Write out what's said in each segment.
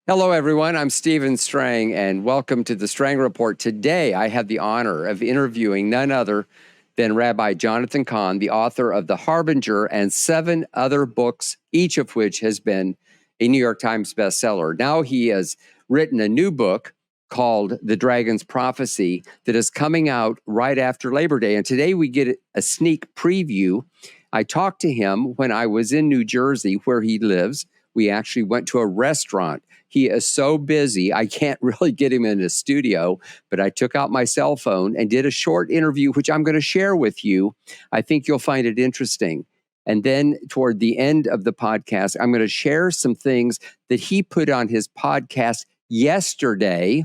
Hello, everyone. I'm Stephen Strang, and welcome to the Strang Report. Today, I have the honor of interviewing none other than Rabbi Jonathan Cahn, the author of The Harbinger and 7 other books, each of which has been a New York Times bestseller. Now he has written a new book called The Dragon's Prophecy that is coming out right after Labor Day. And today we get a sneak preview. I talked to him when I was in New Jersey, where he lives. We actually went to a restaurant. He is so busy, I can't really get him in the studio, but I took out my cell phone and did a short interview, which I'm going to share with you. I think you'll find it interesting. And then toward the end of the podcast, I'm going to share some things that he put on his podcast yesterday,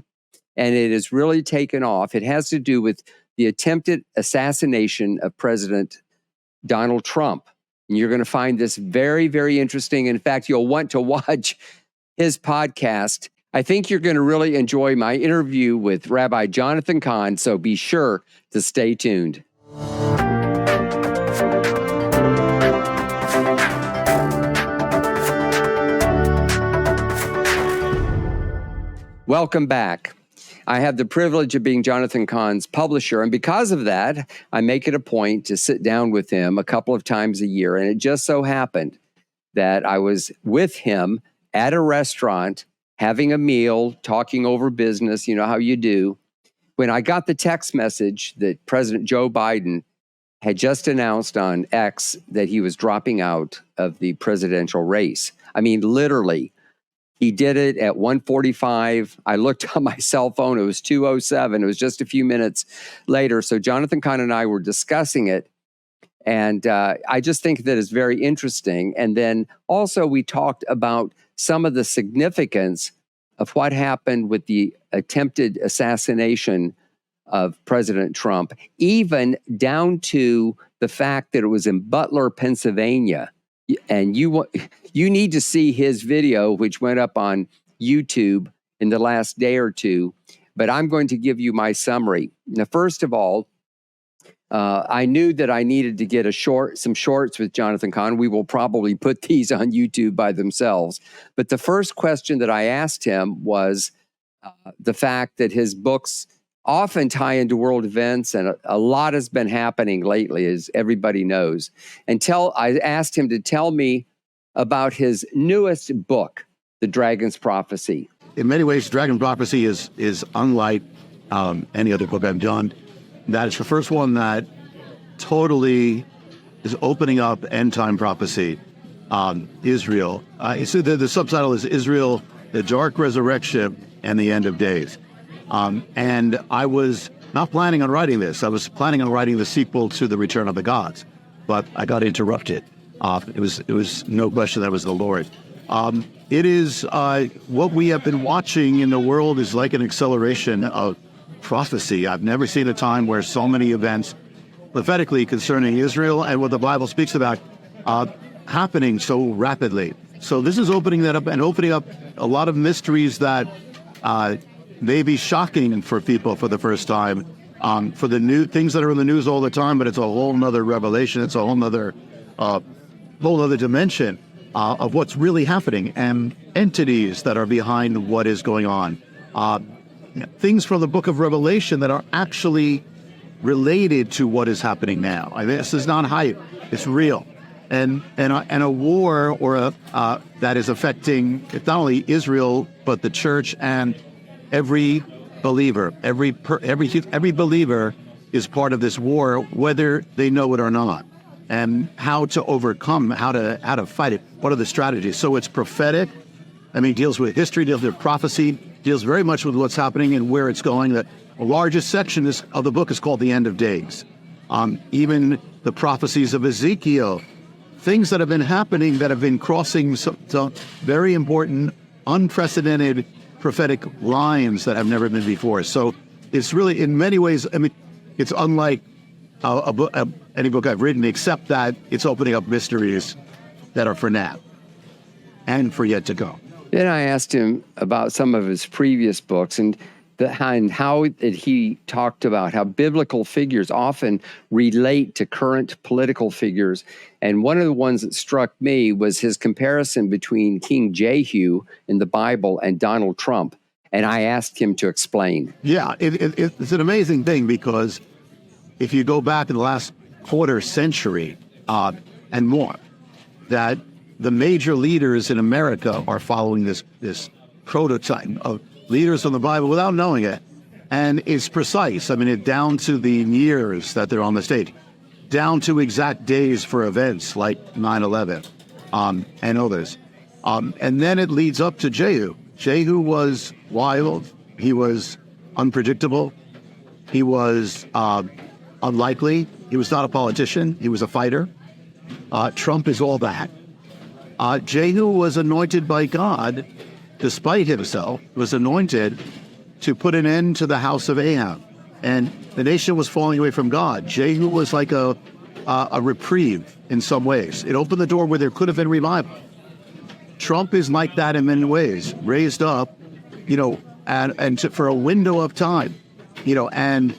and it has really taken off. It has to do with the attempted assassination of President Donald Trump. And you're going to find this very, very interesting. In fact, you'll want to watch his podcast. I think you're going to really enjoy my interview with Rabbi Jonathan Cahn, so be sure to stay tuned. Welcome back. I have the privilege of being Jonathan Cahn's publisher, and because of that, I make it a point to sit down with him a couple of times a year, and it just so happened that I was with him at a restaurant, having a meal, talking over business, you know how you do, when I got the text message that President Joe Biden had just announced on X that he was dropping out of the presidential race. I mean, literally, he did it at 1:45. I looked on my cell phone. It was 2:07. It was just a few minutes later. So Jonathan Cahn and I were discussing it. And I just think that it's very interesting. And then also we talked about some of the significance of what happened with the attempted assassination of President Trump, even down to the fact that it was in Butler, Pennsylvania. And you need to see his video, which went up on YouTube in the last day or two. But I'm going to give you my summary. Now, first of all, I knew that I needed to get some shorts with Jonathan Cahn. We will probably put these on YouTube by themselves. But the first question that I asked him was the fact that his books often tie into world events, and a lot has been happening lately, as everybody knows. I asked him to tell me about his newest book, The Dragon's Prophecy. In many ways, Dragon Prophecy is unlike any other book I've done. That is the first one that totally is opening up end-time prophecy on Israel. The subtitle is Israel, the Dark Resurrection and the End of Days. And I was not planning on writing this. I was planning on writing the sequel to The Return of the Gods, but I got interrupted. It was no question that was the Lord. It is what we have been watching in the world is like an acceleration of prophecy. I've never seen a time where so many events prophetically concerning Israel and what the Bible speaks about happening so rapidly. So this is opening that up and opening up a lot of mysteries that may be shocking for people for the first time, for the new things that are in the news all the time, but it's a whole nother revelation. It's a whole nother dimension of what's really happening and entities that are behind what is going on. Things from the book of Revelation that are actually related to what is happening now. I mean, this is not hype; it's real, and a war that is affecting not only Israel but the church and every believer. Every believer is part of this war, whether they know it or not. And how to overcome, how to fight it. What are the strategies? So it's prophetic. I mean, deals with history, deals with prophecy. Deals very much with what's happening and where it's going. The largest section of the book is called The End of Days. Even the prophecies of Ezekiel, things that have been happening that have been crossing some very important, unprecedented prophetic lines that have never been before. So it's really, in many ways, I mean, it's unlike any book I've written, except that it's opening up mysteries that are for now and for yet to go. Then I asked him about some of his previous books, and and how that he talked about how biblical figures often relate to current political figures. And one of the ones that struck me was his comparison between King Jehu in the Bible and Donald Trump. And I asked him to explain. Yeah, it's an amazing thing, because if you go back in the last quarter century and more, that the major leaders in America are following this prototype of leaders from the Bible without knowing it. And it's precise. I mean, it down to the years that they're on the stage, down to exact days for events like 9/11 and others. And then it leads up to Jehu. Jehu was wild. He was unpredictable. He was unlikely. He was not a politician. He was a fighter. Trump is all that. Jehu was anointed by God, despite himself, was anointed to put an end to the house of Ahab. And the nation was falling away from God. Jehu was like a reprieve in some ways. It opened the door where there could have been revival. Trump is like that in many ways, raised up, for a window of time, and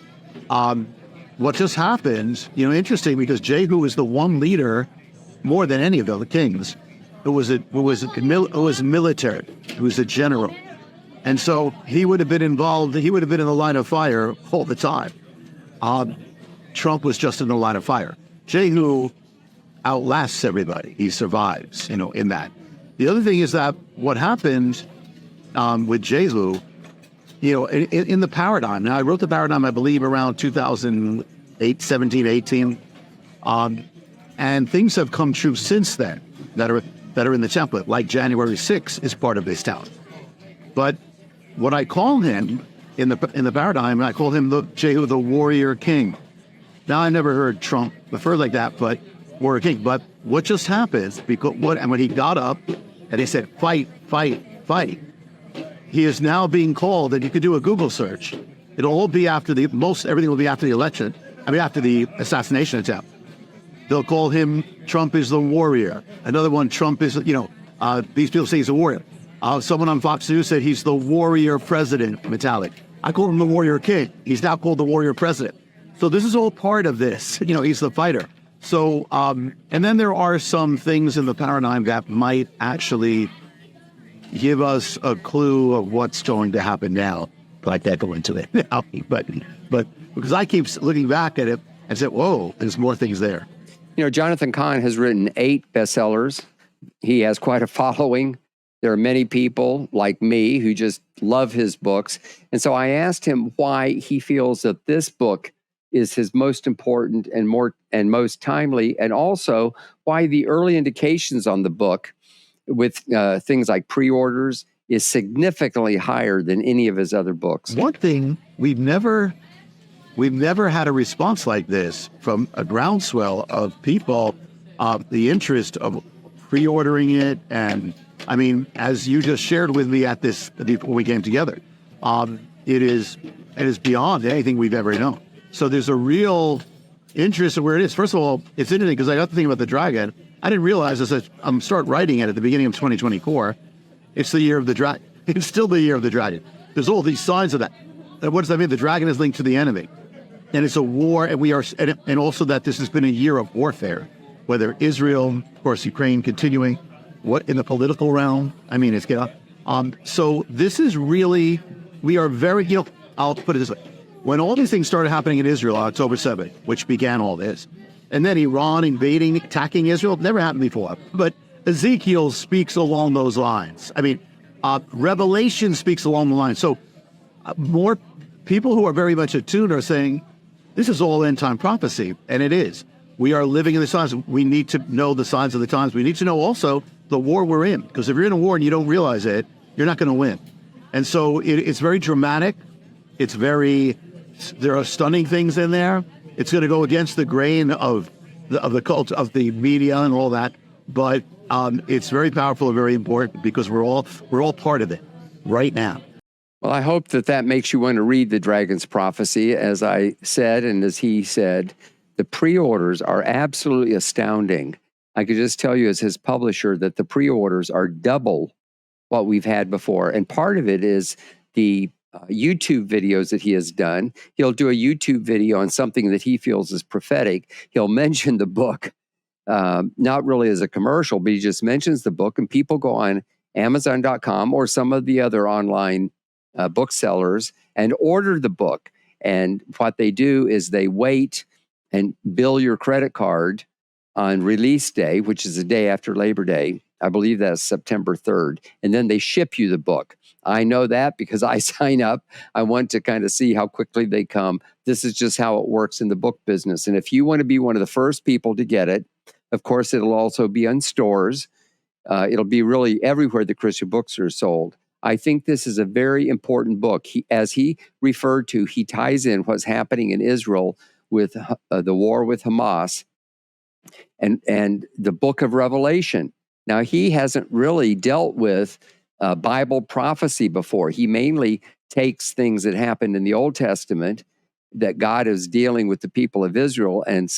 what just happened, interesting, because Jehu is the one leader more than any of the other kings who was military, who was a general. And so he would have been involved, he would have been in the line of fire all the time. Trump was just in the line of fire. Jehu outlasts everybody. He survives, in that. The other thing is that what happened with Jehu, in the paradigm. Now, I wrote the paradigm, I believe, around 2008, 17, 18. And things have come true since then that are in the template, like January 6th is part of this town. But what I call him in the paradigm, I call him Jehu, the warrior king. Now, I never heard Trump referred like that, but warrior king. But what just happened, and when he got up and he said, fight, fight, fight, he is now being called, and you could do a Google search. It'll all be everything will be after the election. After the assassination attempt. They'll call him, Trump is the warrior. Another one, Trump is, these people say he's a warrior. Someone on Fox News said he's the warrior president, metallic. I call him the warrior king. He's now called the warrior president. So this is all part of this. He's the fighter. So, and then there are some things in the paradigm that might actually give us a clue of what's going to happen now. But I can't go into it now. But because I keep looking back at it and say, whoa, there's more things there. Jonathan Cahn has written 8 bestsellers. He has quite a following. There are many people like me who just love his books. And so I asked him why he feels that this book is his most important and most timely, and also why the early indications on the book with things like pre-orders is significantly higher than any of his other books. One thing, we've never had a response like this from a groundswell of people, the interest of pre-ordering it. And as you just shared with me before we came together, it is beyond anything we've ever known. So there's a real interest in where it is. First of all, it's interesting because I got to think about the dragon. I didn't realize as I'm start writing it at the beginning of 2024, it's the year of the dragon. It's still the year of the dragon. There's all these signs of that. And what does that mean? The dragon is linked to the enemy. And it's a war, and also that this has been a year of warfare, whether Israel, of course, Ukraine continuing, what in the political realm. So this is really, we are very, I'll put it this way. When all these things started happening in Israel on October 7th, which began all this, and then Iran invading, attacking Israel, never happened before. But Ezekiel speaks along those lines. Revelation speaks along the lines. So more people who are very much attuned are saying, this is all end-time prophecy, and it is. We are living in the signs. We need to know the signs of the times. We need to know also the war we're in, because if you're in a war and you don't realize it, you're not going to win. And so it's very dramatic. There are stunning things in there. It's going to go against the grain of the cult of the media and all that, but it's very powerful and very important because we're all part of it right now. Well, I hope that makes you want to read The Dragon's Prophecy. As I said, and as he said, the pre-orders are absolutely astounding. I could just tell you as his publisher that the pre-orders are double what we've had before. And part of it is the YouTube videos that he has done. He'll do a YouTube video on something that he feels is prophetic. He'll mention the book, not really as a commercial, but he just mentions the book, and people go on Amazon.com or some of the other online booksellers and order the book. And what they do is they wait and bill your credit card on release day, which is the day after Labor Day. I believe that's September 3rd. And then they ship you the book. I know that because I sign up. I want to kind of see how quickly they come. This is just how it works in the book business. And if you want to be one of the first people to get it, of course, it'll also be on stores. It'll be really everywhere the Christian books are sold. I think this is a very important book. As he referred to, he ties in what's happening in Israel with the war with Hamas and the book of Revelation. Now, he hasn't really dealt with Bible prophecy before. He mainly takes things that happened in the Old Testament that God is dealing with the people of Israel and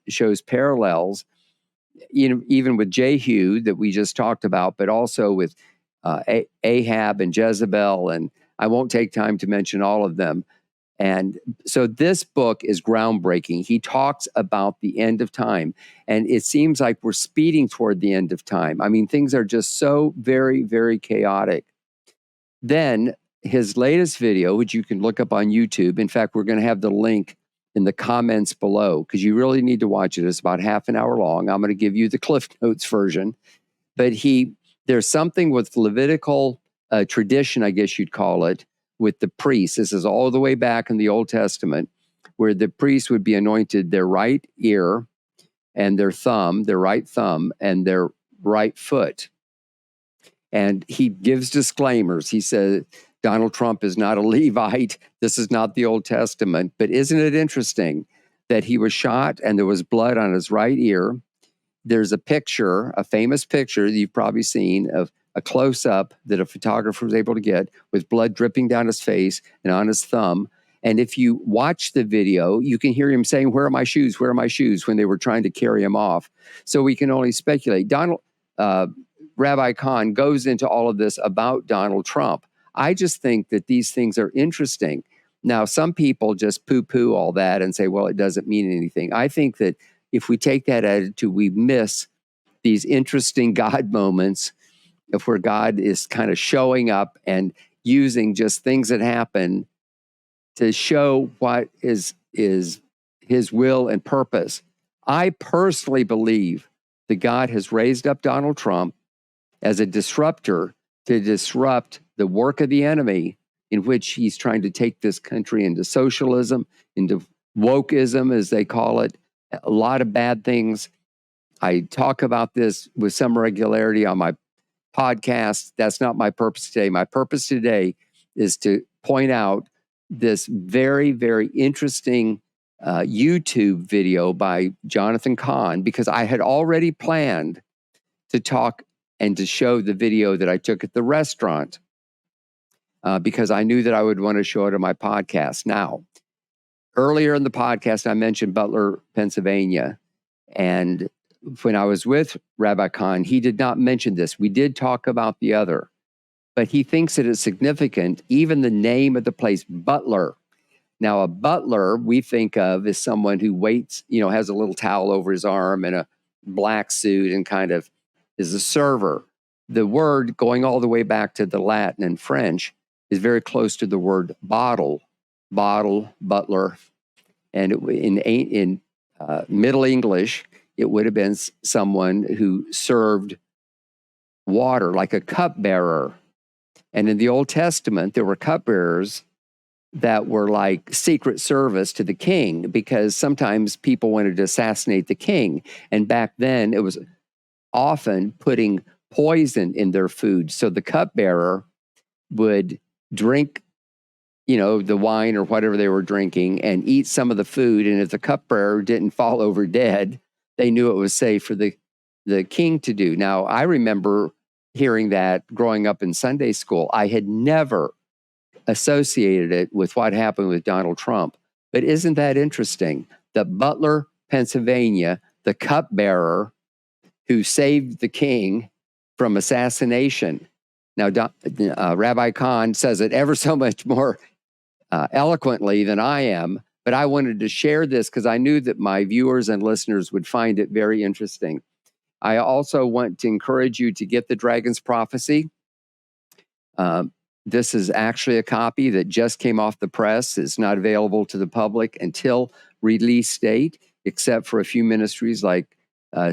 shows parallels, even with Jehu that we just talked about, but also with Ahab and Jezebel. And I won't take time to mention all of them. And so this book is groundbreaking. He talks about the end of time, and it seems like we're speeding toward the end of time. I mean, things are just so very, very chaotic. Then his latest video, which you can look up on YouTube. In fact, we're going to have the link in the comments below because you really need to watch it. It's about half an hour long. I'm going to give you the Cliff Notes version. But there's something with Levitical tradition, I guess you'd call it, with the priests. This is all the way back in the Old Testament, where the priest would be anointed their right ear and their right thumb, and their right foot. And he gives disclaimers. He says, Donald Trump is not a Levite. This is not the Old Testament. But isn't it interesting that he was shot and there was blood on his right ear? There's a picture, a famous picture that you've probably seen of a close-up that a photographer was able to get with blood dripping down his face and on his thumb. And if you watch the video, you can hear him saying, "Where are my shoes? Where are my shoes?" when they were trying to carry him off. So we can only speculate. Rabbi Cahn goes into all of this about Donald Trump. I just think that these things are interesting. Now, some people just poo-poo all that and say, well, it doesn't mean anything. I think that if we take that attitude, we miss these interesting God moments of where God is kind of showing up and using just things that happen to show what is his will and purpose. I personally believe that God has raised up Donald Trump as a disruptor to disrupt the work of the enemy, in which he's trying to take this country into socialism, into wokeism, as they call it, a lot of bad things. I talk about this with some regularity on my podcast. That's not my purpose today. My purpose today is to point out this very, very interesting YouTube video by Jonathan Cahn, because I had already planned to talk and to show the video that I took at the restaurant because I knew that I would want to show it on my podcast. Now, earlier in the podcast, I mentioned Butler, Pennsylvania, and when I was with Rabbi Cahn, he did not mention this. We did talk about the other, but he thinks it is significant, even the name of the place, Butler. Now, a butler we think of as someone who waits, has a little towel over his arm and a black suit and kind of is a server. The word, going all the way back to the Latin and French, is very close to the word bottle, butler. And in Middle English, it would have been someone who served water, like a cupbearer. And in the Old Testament, there were cupbearers that were like secret service to the king, because sometimes people wanted to assassinate the king. And back then, it was often putting poison in their food. So the cupbearer would drink, the wine or whatever they were drinking and eat some of the food. And if the cupbearer didn't fall over dead, they knew it was safe for the king to do. Now, I remember hearing that growing up in Sunday school. I had never associated it with what happened with Donald Trump. But isn't that interesting? That Butler, Pennsylvania, the cupbearer who saved the king from assassination, Now, Rabbi Cahn says it ever so much more eloquently than I am, but I wanted to share this because I knew that my viewers and listeners would find it very interesting. I also want to encourage you to get the Dragon's Prophecy. This is actually a copy that just came off the press. It's not available to the public until release date, except for a few ministries like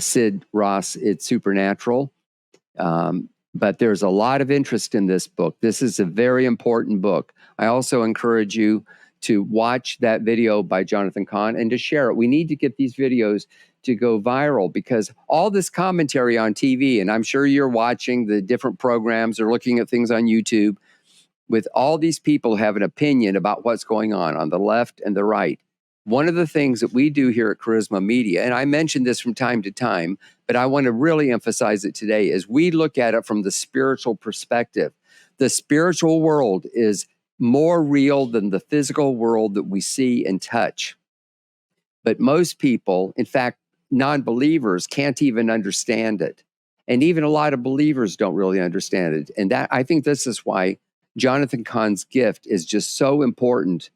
Sid Ross, It's Supernatural. But there's a lot of interest in this book. This is a very important book. I also encourage you to watch that video by Jonathan Cahn and to share it. We need to get these videos to go viral because all this commentary on TV, and I'm sure you're watching the different programs or looking at things on YouTube, with all these people who have an opinion about what's going on the left and the right. One of the things that we do here at Charisma Media, and I mention this from time to time, but I want to really emphasize it today, is we look at it from the spiritual perspective. The spiritual world is more real than the physical world that we see and touch. But most people, in fact, non-believers, can't even understand it. And even a lot of believers don't really understand it. And that, I think this is why Jonathan Cahn's gift is just so important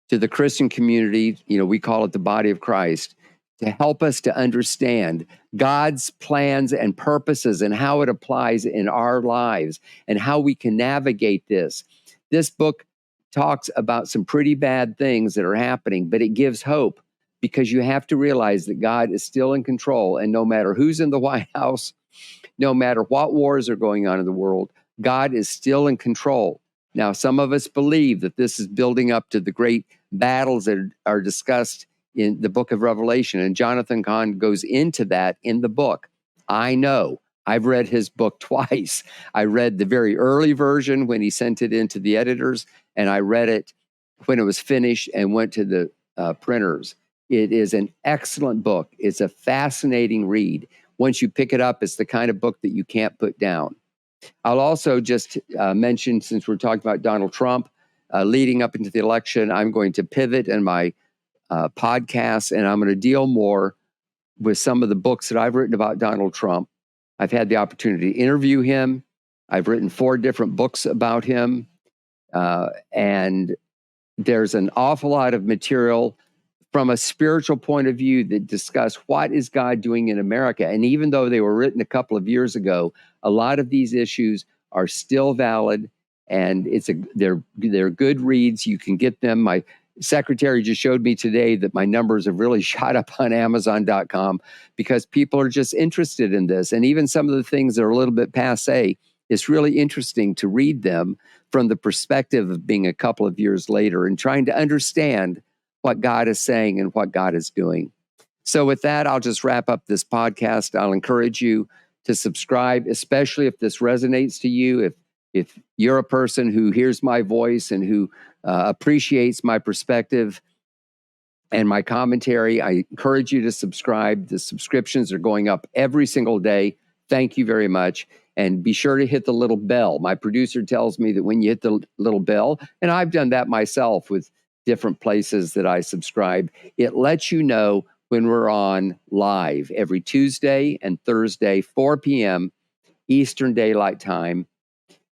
to the Christian community. You know, we call it the body of Christ, to help us to understand God's plans and purposes and how it applies in our lives and how we can navigate this. This book talks about some pretty bad things that are happening, but it gives hope because you have to realize that God is still in control. And no matter who's in the White House, no matter what wars are going on in the world, God is still in control. Now, some of us believe that this is building up to the great battles that are discussed in the book of Revelation, and Jonathan Cahn goes into that in the book. I know. I've read his book twice. I read the very early version when he sent it into the editors, and I read it when it was finished and went to the printers. It is an excellent book. It's a fascinating read. Once you pick it up, it's the kind of book that you can't put down. I'll also just mention, since we're talking about Donald Trump, leading up into the election, I'm going to pivot in my podcast, and I'm going to deal more with some of the books that I've written about Donald Trump. I've had the opportunity to interview him. I've written 4 different books about him, and there's an awful lot of material from a spiritual point of view that discuss what is God doing in America. And even though they were written a couple of years ago, a lot of these issues are still valid, and they're good reads. You can get them. My secretary just showed me today that my numbers have really shot up on Amazon.com because people are just interested in this. And even some of the things that are a little bit passé, it's really interesting to read them from the perspective of being a couple of years later and trying to understand what God is saying and what God is doing. So with that, I'll just wrap up this podcast. I'll encourage you to subscribe, especially if this resonates to you. If you're a person who hears my voice and who appreciates my perspective and my commentary, I encourage you to subscribe. The subscriptions are going up every single day. Thank you very much. And be sure to hit the little bell. My producer tells me that when you hit the little bell, and I've done that myself with different places that I subscribe, it lets you know when we're on live every Tuesday and Thursday, 4 p.m. Eastern Daylight Time.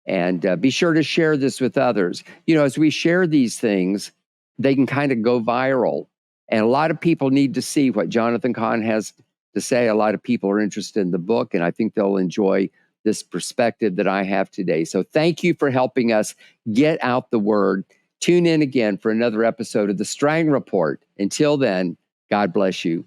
And be sure to share this with others. You know, as we share these things, they can kind of go viral. And a lot of people need to see what Jonathan Cahn has to say. A lot of people are interested in the book, and I think they'll enjoy this perspective that I have today. So thank you for helping us get out the word. Tune in again for another episode of the Strang Report. Until then, God bless you.